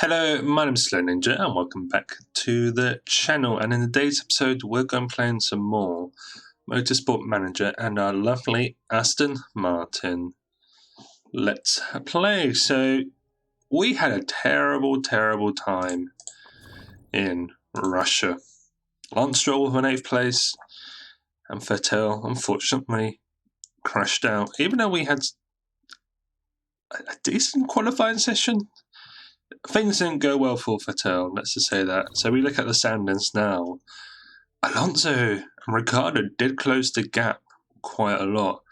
Hello, my name is Slow Ninja and welcome back to the channel, and in today's episode we're going to play some more Motorsport Manager and our lovely Aston Martin. Let's play. So we had a terrible time in Russia. Stroll with an 8th place and Vettel unfortunately crashed out, even though we had a decent qualifying session. Things didn't go well for Vettel, let's just say that. So we look at the standings now. Alonso and Ricciardo did close the gap quite a lot.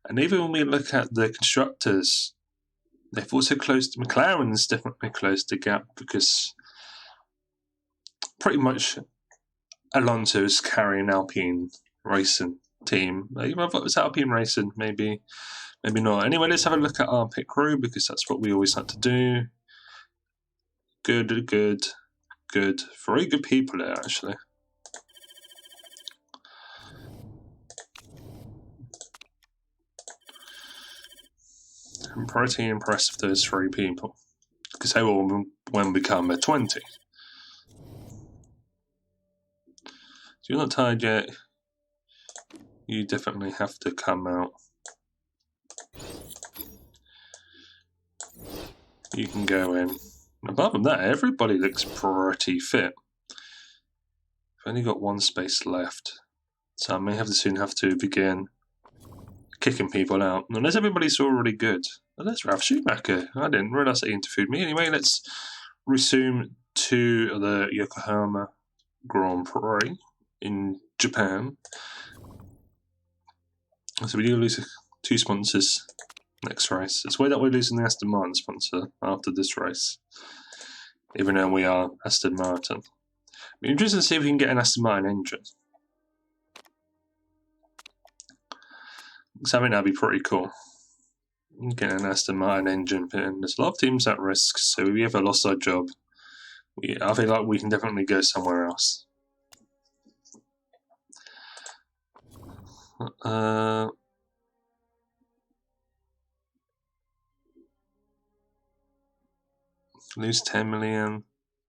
And even when we look at the constructors, they've also closed, McLaren's definitely closed the gap, because pretty much Alonso is carrying Alpine Racing team. Even if it was Alpine Racing, maybe not. Anyway, let's have a look at our pit crew, because that's what we always like to do. Good. Very good people there, actually. I'm pretty impressed with those 3 people, because they will when become a 20. So you're not tired yet, you definitely have to come out. You can go in. Apart from that, everybody looks pretty fit. I've only got 1 space left, so I may soon have to begin kicking people out, unless everybody's already good. Well, that's Ralph Schumacher. I didn't realise that he interviewed me. Anyway, let's resume to the Yokohama Grand Prix in Japan. So we do lose 2 sponsors next race. It's weird that we're losing the Aston Martin sponsor after this race, even though we are Aston Martin. It'll be interesting to see if we can get an Aston Martin engine. So I think that'd be pretty cool. Get an Aston Martin engine, and there's a lot of teams at risk, so if we ever lost our job, I feel like we can definitely go somewhere else. Lose 10 million.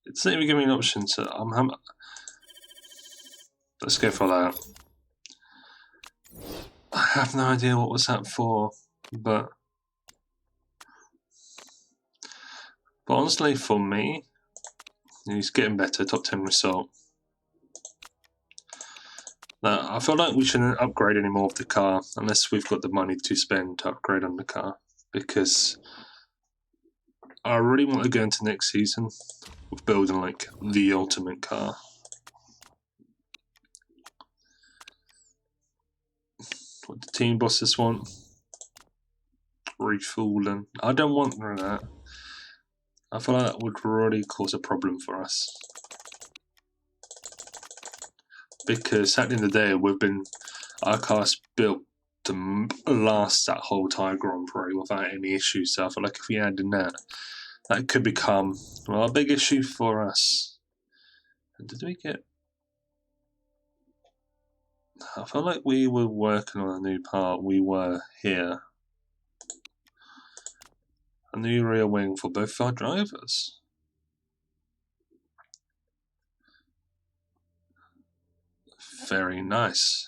It's not even giving me an option, so let's go for that. I have no idea what was that for, but honestly, for me, he's getting better. Top 10 result. Now, I feel like we shouldn't upgrade any more of the car unless we've got the money to spend to upgrade on the car, because I really want to go into next season with building like the ultimate car. What the team bosses want. Refueling. I don't want that. I feel like that would really cause a problem for us, because at the end of the day, our car's built to last that whole entire Grand Prix without any issues. So I feel like if we add in that could become a big issue for us. And did we get? I felt like we were working on a new part. We were here. A new rear wing for both our drivers. Very nice.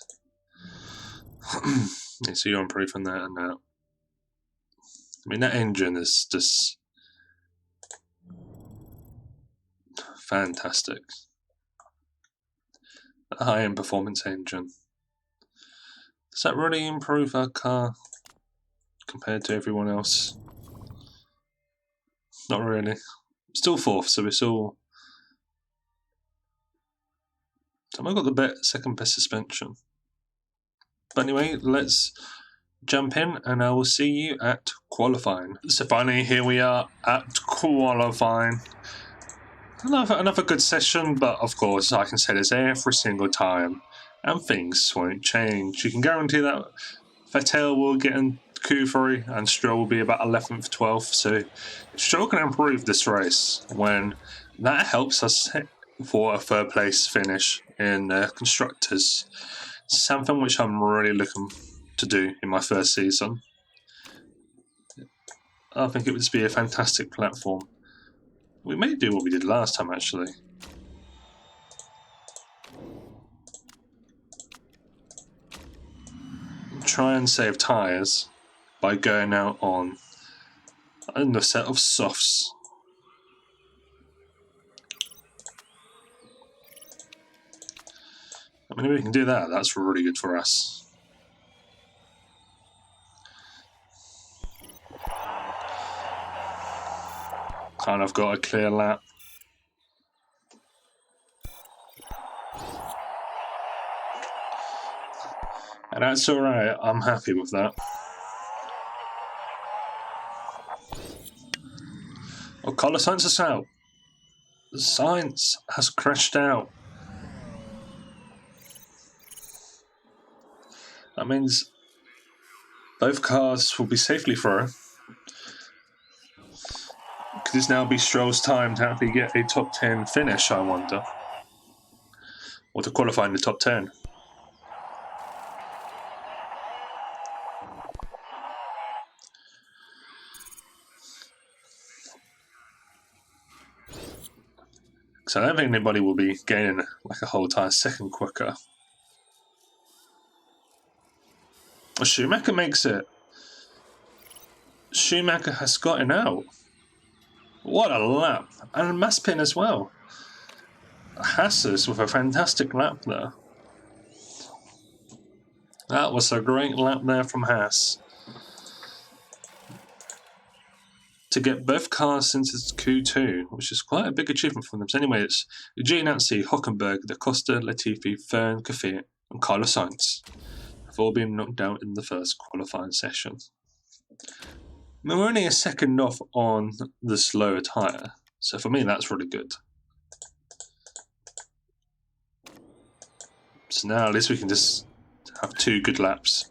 Yeah, so you're improving that and that. I mean, that engine is just fantastic. A high-end performance engine. Does that really improve our car compared to everyone else? Not really. Still 4th, so we're still... So I've got the second best suspension. But anyway, let's jump in and I will see you at qualifying. So finally, here we are at qualifying. Another good session, but of course I can say this every single time and things won't change. You can guarantee that Vettel will get in Q3 and Stroll will be about 11th, 12th. So Stroll can improve this race when that helps us for a 3rd place finish in Constructors. Something which I'm really looking to do in my 1st season. I think it would just be a fantastic platform We may do what we did last time, actually. Try and save tyres by going out on a set of softs. I mean, if we can do that, that's really good for us. Kind of got a clear lap. And that's alright, I'm happy with that. Oh, Carlos Sainz is out. Sainz has crashed out. That means both cars will be safely through. Could this now be Stroll's time to actually get a top 10 finish, I wonder? Or to qualify in the top 10? So I don't think anybody will be gaining like a whole entire second quicker. Oh, Schumacher makes it. Schumacher has gotten out. What a lap. And Mazepin as well. Haas with a fantastic lap there. That was a great lap there from Haas. To get both cars into Q2, which is quite a big achievement for them. So anyway, it's Giovinazzi, Hockenberg, Da Costa, Latifi, Fern, Kvyat, and Carlos Sainz have all been knocked out in the first qualifying session. We're only a second off on the slower tyre, so for me that's really good. So now at least we can just have 2 good laps.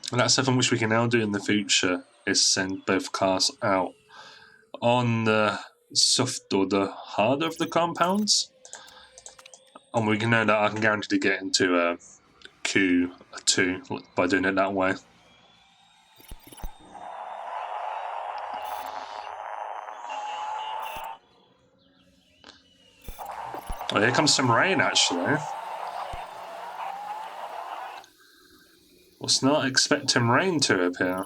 And that's something which we can now do in the future, is send both cars out on the soft or the harder of the compounds. And we can know that I can guarantee to get into a Q2 by doing it that way. Oh, here comes some rain actually. Was not expecting rain to appear.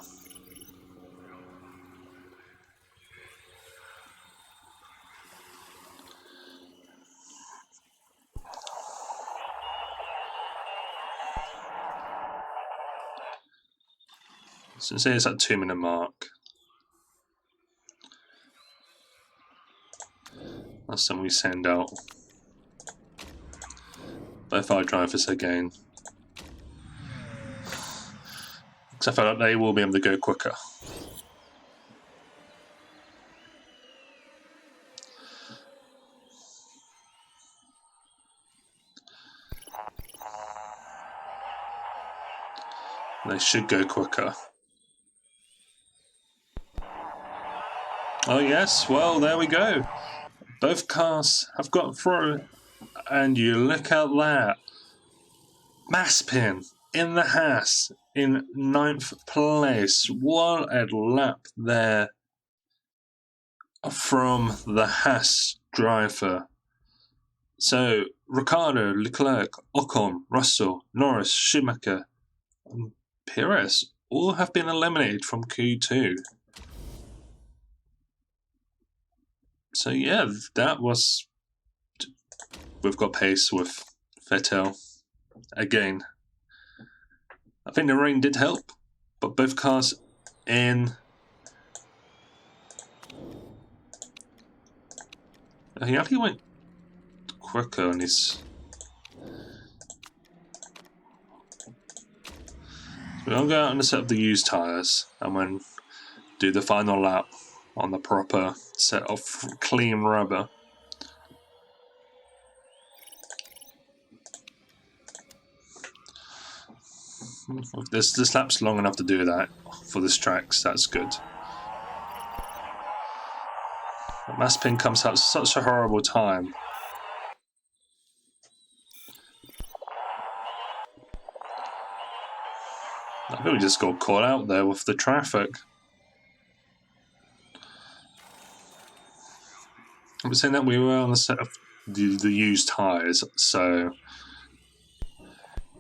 So say it's at 2-minute mark. That's when we send out both our drivers again. Because I feel like they will be able to go quicker. They should go quicker. Oh yes, well there we go. Both cars have got through. And you look at that. Mazepin in the Haas in 9th place. What a lap there from the Haas driver. So, Ricciardo, Leclerc, Ocon, Russell, Norris, Schumacher, and Perez all have been eliminated from Q2. So yeah, that was... We've got pace with Vettel again. I think the rain did help, but both cars in... He actually went quicker on his... So I'll go out and set up the used tyres and then do the final lap on the proper set of clean rubber. This lap's long enough to do that for this track, so that's good. Mazepin comes out such a horrible time. I think we just got caught out there with the traffic. I was saying that we were on a set of the used tyres, so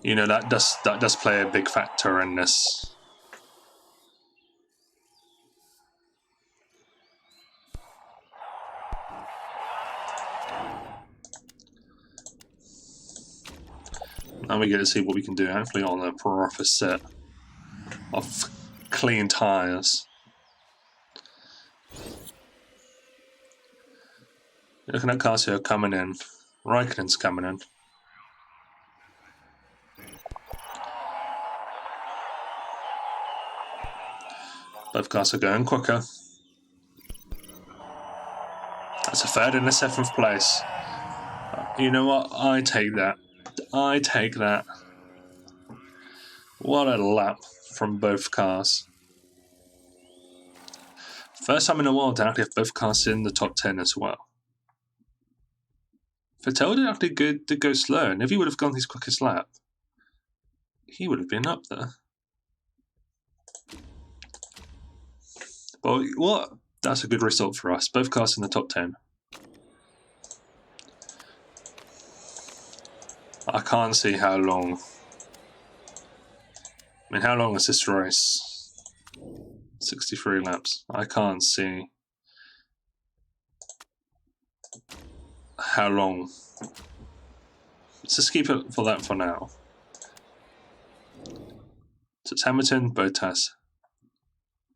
you know that does play a big factor in this. Now we get to see what we can do, hopefully on a proper set of clean tyres. Looking at Casio coming in. Raikkonen's coming in. Both cars are going quicker. That's a third and a 7th place. You know what? I take that. I take that. What a lap from both cars. First time in a while to actually have both cars in the top 10 as well. Vettel did actually go slow, and if he would have gone his quickest lap, he would have been up there. But what? That's a good result for us. Both cars in the top 10. I can't see how long. I mean, how long is this race? 63 laps. I can't see how long. Let's just keep it for that for now. So it's Hamilton, Bottas,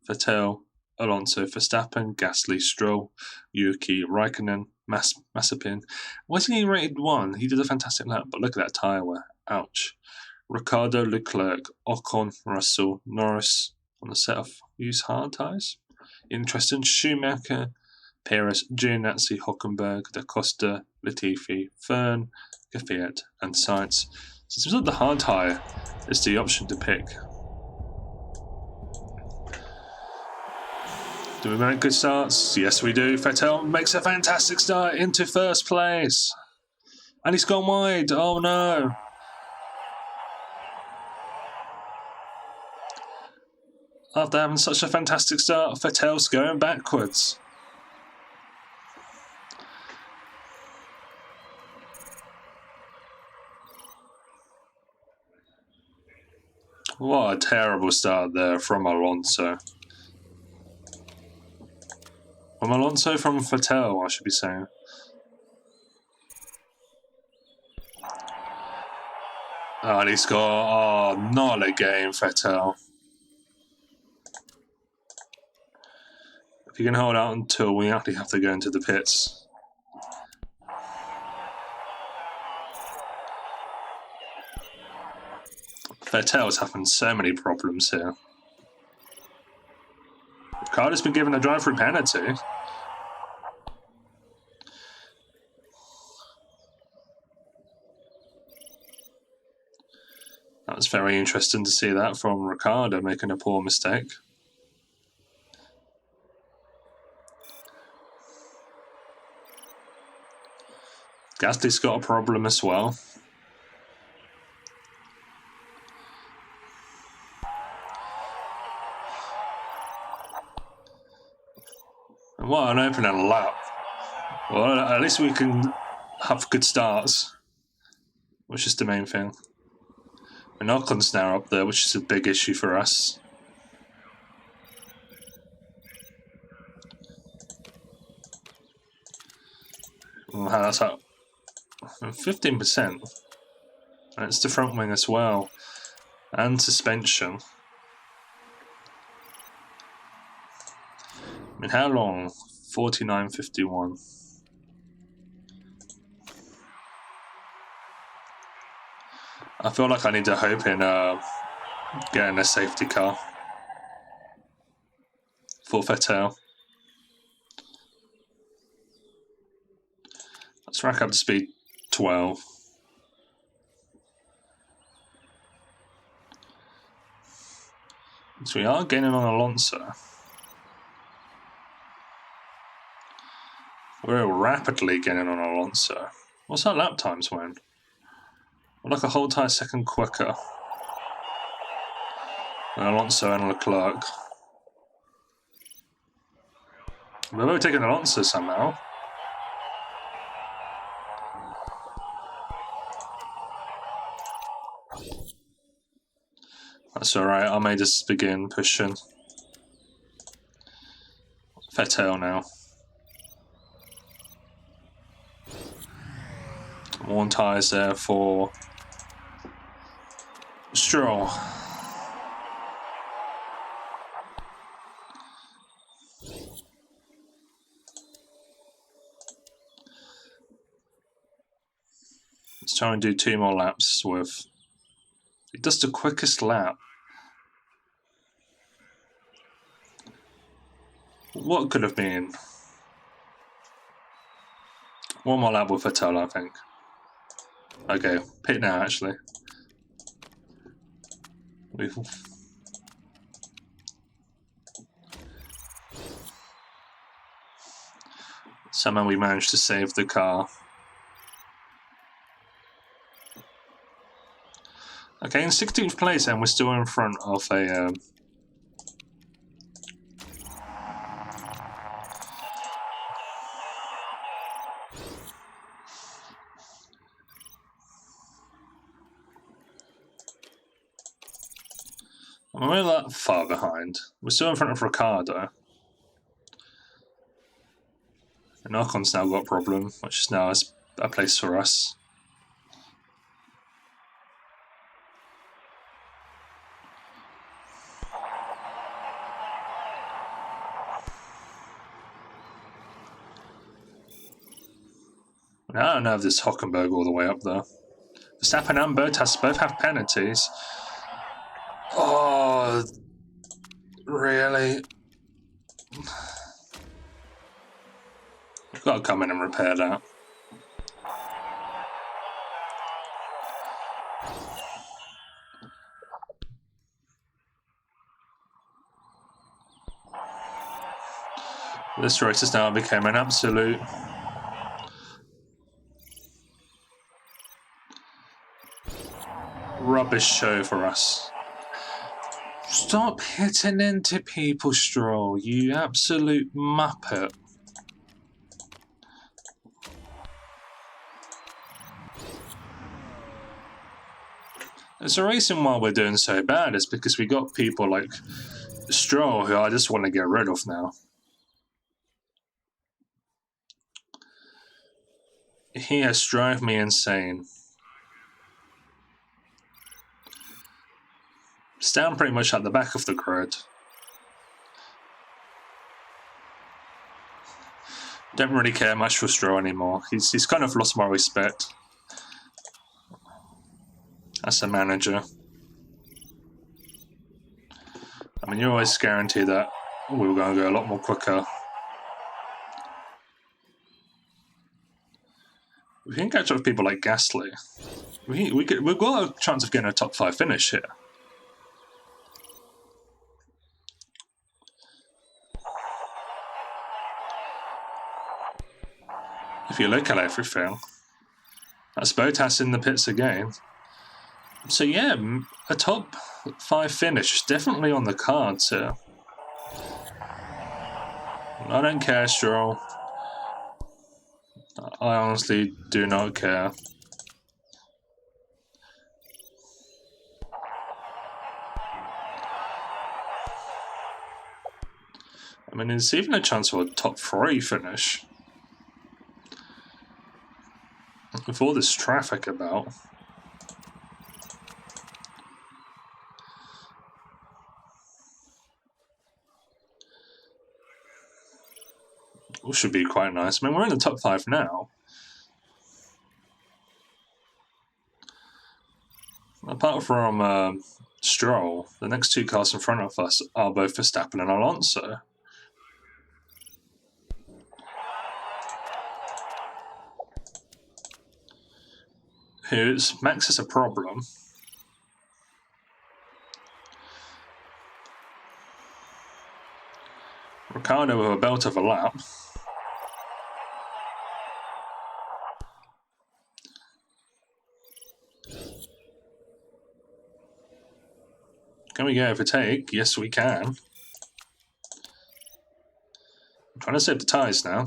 Vettel, Alonso, Verstappen, Gasly, Stroll, Yuki, Raikkonen, Mazepin. Wasn't he rated 1? He did a fantastic lap, but look at that tyre wear. Ouch. Ricciardo, Leclerc, Ocon, Russell, Norris on the set of used hard tyres. Interesting. Schumacher, Perez, Giovinazzi, Hockenberg, Da Costa, Latifi, Fern, Kvyat, and Sainz. So it seems like the hard tyre is the option to pick. Do we make good starts? Yes, we do. Vettel makes a fantastic start into first place. And he's gone wide. Oh, no. After having such a fantastic start, Vettel's going backwards. What a terrible start there from Alonso. From Vettel, I should be saying. Oh, and he's got... Oh, not again, Vettel. If you can hold out until we actually have to go into the pits. Vettel's having so many problems here. Ricciardo's been given a drive-through penalty. That's very interesting to see that from Ricciardo making a poor mistake. Gasly's got a problem as well. And what an opening lap. Well, at least we can have good starts, which is the main thing. And Ocon's now up there, which is a big issue for us. Well, that's up. 15%. And it's the front wing as well. And suspension. I mean, how long? 49.51. I feel like I need to hope in getting a safety car for Vettel. Let's rack up to speed 12. So we are gaining on Alonso. We're rapidly gaining on Alonso. What's our lap times when? We're like a whole entire second quicker than Alonso and Leclerc. We're overtaking Alonso somehow. That's alright, I may just begin pushing. Vettel now. One tyres there for Stroll. Let's try and do 2 more laps with. He does the quickest lap. What could have been? 1 more lap with Vettel, I think. Okay, pit now actually. Somehow we managed to save the car. Okay, in 16th place, and we're still in front of a. We're not that far behind. We're still in front of Ricardo. And Ocon's now got a problem, which is now a place for us. I don't know if this Hockenberg all the way up there. Verstappen and Bottas both have penalties. Oh, really? We've got to come in and repair that. This race has now become an absolute rubbish show for us. Stop hitting into people, Stroll, you absolute muppet. There's a reason why we're doing so bad. It's because we got people like Stroll who I just want to get rid of now. He has driven me insane. Stand pretty much at the back of the grid. Don't really care much for Stroll anymore. He's kind of lost my respect as a manager. I mean, you're always guaranteed that we were going to go a lot more quicker. We can catch up with people like Gasly. We've got a chance of getting a top 5 finish here. If you look at everything, that's Bottas in the pits again. So yeah, a top 5 finish is definitely on the cards here. I don't care, Stroll. I honestly do not care. I mean, there's even a chance for a top 3 finish. With all this traffic about. It should be quite nice. I mean, we're in the top 5 now. Apart from Stroll, the next 2 cars in front of us are both Verstappen and Alonso. Max is a problem. Ricardo with a belt of a lap. Can we get overtake? Yes, we can. I'm trying to save the tyres now.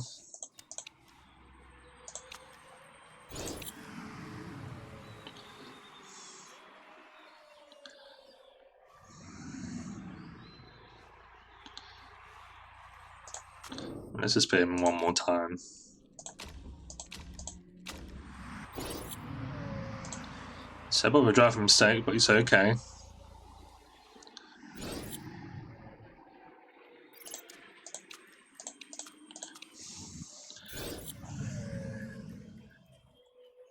Let's just put him one more time. It's a bit of a driving mistake, but he's okay.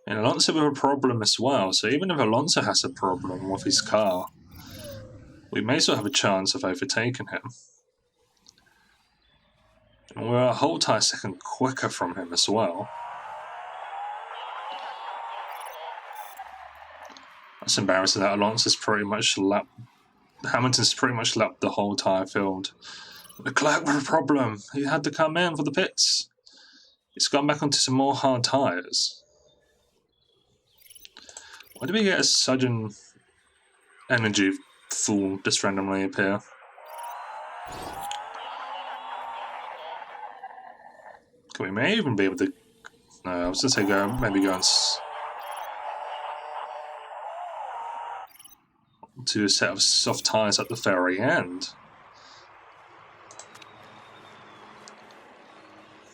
And Alonso with a problem as well, so even if Alonso has a problem with his car, we may still have a chance of overtaking him. And we're a whole entire second quicker from him as well. That's embarrassing that Alonso's pretty much lapped. Hamilton's pretty much lapped the whole entire field. Leclerc with a problem. He had to come in for the pits. He's gone back onto some more hard tyres. Why did we get a sudden energy fall just randomly appear? Can we may even be able to... No, I was going to say maybe go to a set of soft tyres at the very end.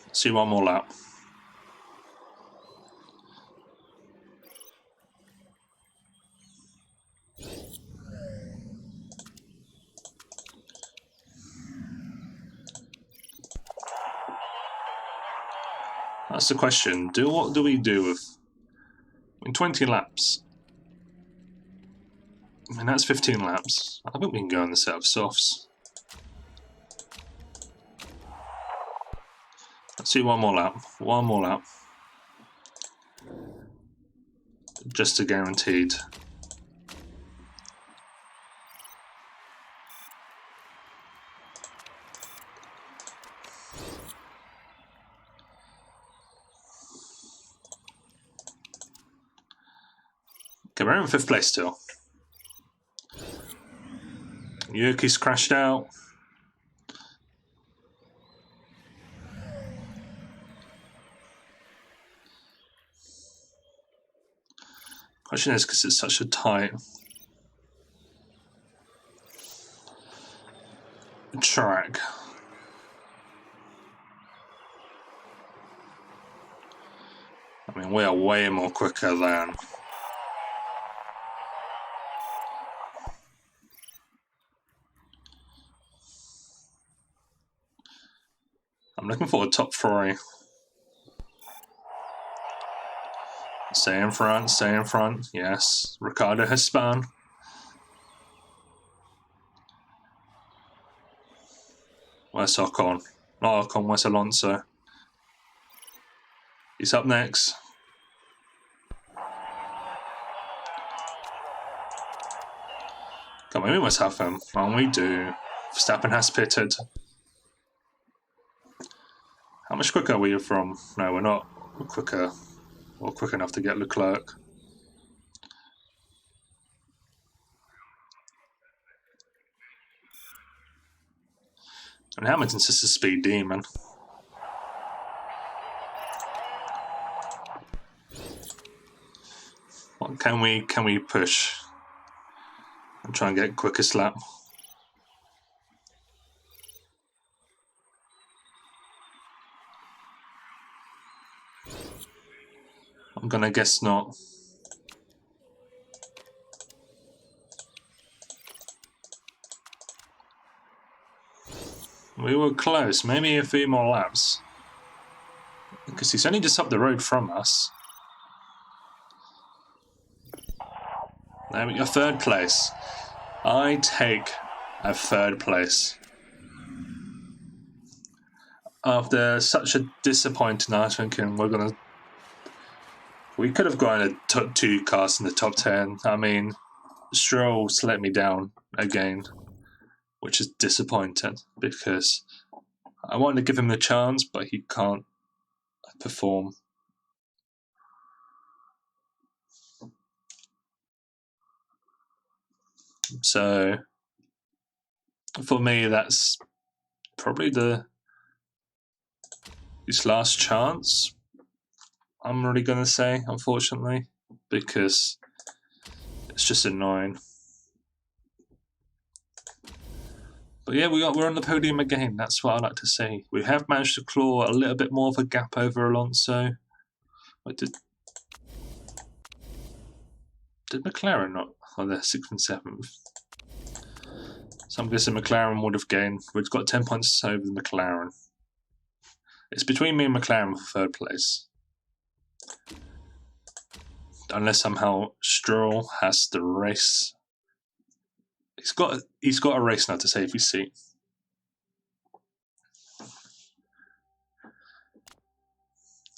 Let's see one more lap. That's the question. What do we do with... in 20 laps? I mean, that's 15 laps. I think we can go on the set of softs. Let's see one more lap. One more lap. Just a guaranteed. Okay, we're in 5th place still. Yuki's crashed out. Question is, because it's such a tight track. I mean, we are way more quicker than... I'm looking for a top 3. Stay in front, stay in front. Yes, Ricardo has spun. Where's Ocon? Not Ocon, where's Alonso? He's up next. Come on, we must have him. And we do. Verstappen has pitted. How much quicker are we from? No, we're not. We're quicker. Or quick enough to get Leclerc. And Hamilton's just a speed demon. What can we push and try and get quickest lap? I'm gonna guess not. We were close, maybe a few more laps. Because he's only just up the road from us. There we go, 3rd place. I take a 3rd place. After such a disappointing night, thinking we could have gone a top 2 cars in the top 10. I mean, Stroll let me down again, which is disappointing because I wanted to give him the chance, but he can't perform. So, for me, that's probably his last chance. I'm really going to say, unfortunately, because it's just annoying. But yeah, we're on the podium again. That's what I like to say. We have managed to claw a little bit more of a gap over Alonso. Wait, did McLaren not? Oh, they're 6th and 7th. So I'm guessing McLaren would have gained. We've got 10 points over the McLaren. It's between me and McLaren for 3rd place. Unless somehow Stroll has the race. He's got a race now to save his seat.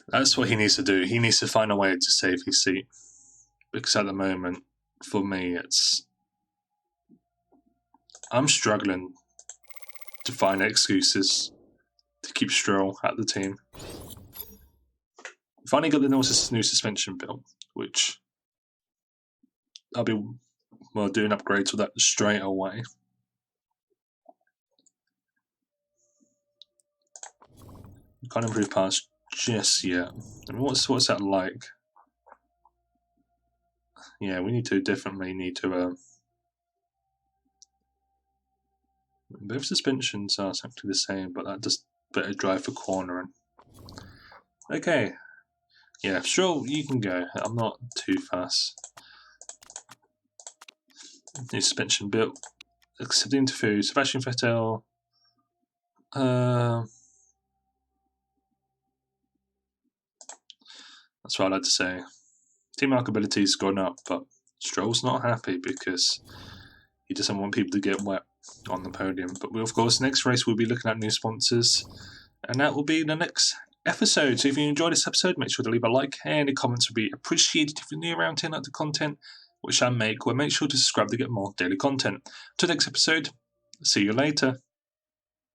That's what he needs to do. He needs to find a way to save his seat. Because at the moment, for me, I'm struggling to find excuses to keep Stroll at the team. Finally got the new suspension built, which I'll be doing upgrades with that straight away. Can't improve past just yet. I mean, what's that like? Yeah, we definitely need to. Both suspensions are exactly the same, but that does better drive for cornering. Okay. Yeah, sure, you can go. I'm not too fast. New suspension built. Accepting to food. Sebastian Vettel. That's what I like to say. Team markability's gone up, but Stroll's not happy because he doesn't want people to get wet on the podium. But of course, next race we'll be looking at new sponsors, and that will be the next episode. So if you enjoyed this episode, make sure to leave a like, and the comments would be appreciated. If you're new around here, like the content which I make, well, make sure to subscribe to get more daily content. Till next episode, see you later.